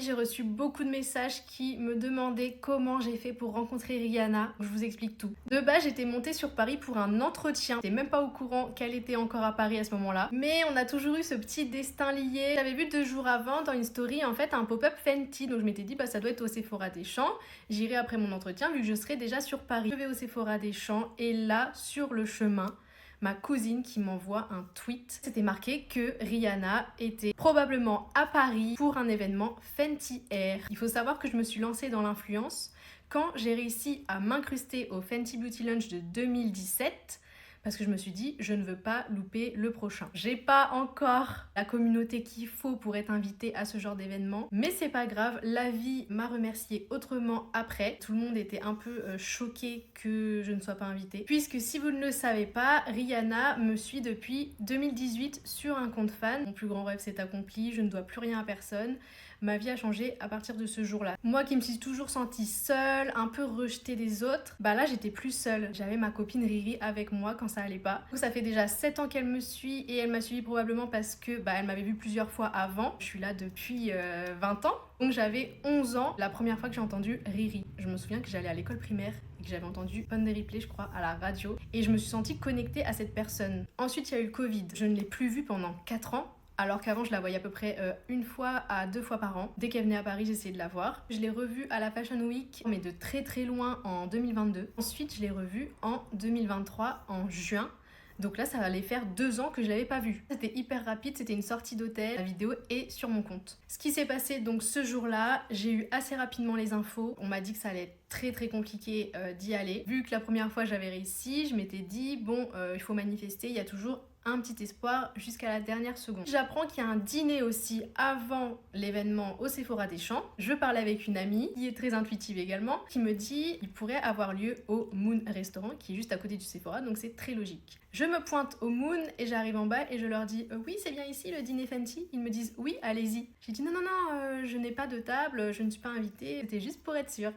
j'ai reçu beaucoup de messages qui me demandaient comment j'ai fait pour rencontrer Rihanna. Je vous explique tout. De base, j'étais montée sur Paris pour un entretien. J'étais même pas au courant qu'elle était encore à Paris à ce moment-là. Mais on a toujours eu ce petit destin lié. J'avais vu 2 jours avant dans une story en fait un pop-up Fenty. Donc je m'étais dit ça doit être au Sephora des Champs. J'irai après mon entretien vu que je serai déjà sur Paris. Je vais au Sephora des Champs et là, sur le chemin, ma cousine qui m'envoie un tweet. C'était marqué que Rihanna était probablement à Paris pour un événement Fenty Air. Il faut savoir que je me suis lancée dans l'influence quand j'ai réussi à m'incruster au Fenty Beauty Lunch de 2017 parce que je me suis dit je ne veux pas louper le prochain. J'ai pas encore la communauté qu'il faut pour être invitée à ce genre d'événement, mais c'est pas grave, la vie m'a remercié autrement après. Tout le monde était un peu choqué que je ne sois pas invitée, puisque si vous ne le savez pas, Rihanna me suit depuis 2018 sur un compte fan. Mon plus grand rêve s'est accompli, je ne dois plus rien à personne. Ma vie a changé à partir de ce jour-là. Moi qui me suis toujours sentie seule, un peu rejetée des autres, là j'étais plus seule. J'avais ma copine Riri avec moi quand ça allait pas. Donc ça fait déjà 7 ans qu'elle me suit et elle m'a suivi probablement parce que elle m'avait vu plusieurs fois avant. Je suis là depuis 20 ans. Donc j'avais 11 ans la première fois que j'ai entendu Riri. Je me souviens que j'allais à l'école primaire et que j'avais entendu Pon de Replay, je crois, à la radio. Et je me suis sentie connectée à cette personne. Ensuite il y a eu le Covid. Je ne l'ai plus vue pendant 4 ans. Alors qu'avant je la voyais à peu près 1 fois à 2 fois par an. Dès qu'elle venait à Paris, j'essayais de la voir. Je l'ai revue à la Fashion Week, mais de très très loin en 2022. Ensuite je l'ai revue en 2023, en juin. Donc là ça allait faire 2 ans que je l'avais pas vue. C'était hyper rapide, c'était une sortie d'hôtel. La vidéo est sur mon compte. Ce qui s'est passé donc ce jour-là, j'ai eu assez rapidement les infos. On m'a dit que ça allait être très très compliqué d'y aller. Vu que la première fois j'avais réussi, je m'étais dit il faut manifester, il y a toujours un petit espoir jusqu'à la dernière seconde. J'apprends qu'il y a un dîner aussi avant l'événement au Sephora des Champs. Je parle avec une amie qui est très intuitive également, qui me dit qu'il pourrait avoir lieu au Moon Restaurant qui est juste à côté du Sephora, donc c'est très logique. Je me pointe au Moon et j'arrive en bas et je leur dis oui c'est bien ici le dîner Fenty. Ils me disent oui allez-y. J'ai dit non je n'ai pas de table, je ne suis pas invitée, c'était juste pour être sûre.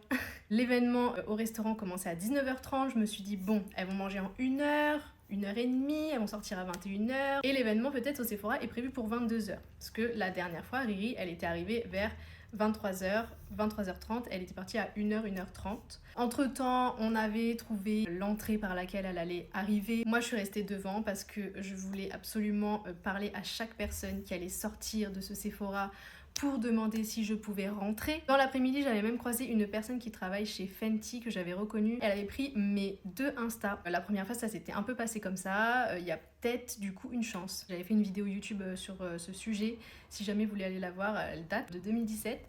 L'événement au restaurant commençait à 19h30, je me suis dit elles vont manger en 1 heure. 1h30, elles vont sortir à 21h et l'événement peut-être au Sephora est prévu pour 22h parce que la dernière fois Riri elle était arrivée vers 23h, 23h30, elle était partie à 1h, 1h30. Entre temps on avait trouvé l'entrée par laquelle elle allait arriver. Moi je suis restée devant parce que je voulais absolument parler à chaque personne qui allait sortir de ce Sephora pour demander si je pouvais rentrer. Dans l'après-midi, j'avais même croisé une personne qui travaille chez Fenty que j'avais reconnue. Elle avait pris mes 2 Insta. La première fois, ça s'était un peu passé comme ça. Il y a peut-être du coup une chance. J'avais fait une vidéo YouTube sur ce sujet. Si jamais vous voulez aller la voir, elle date de 2017.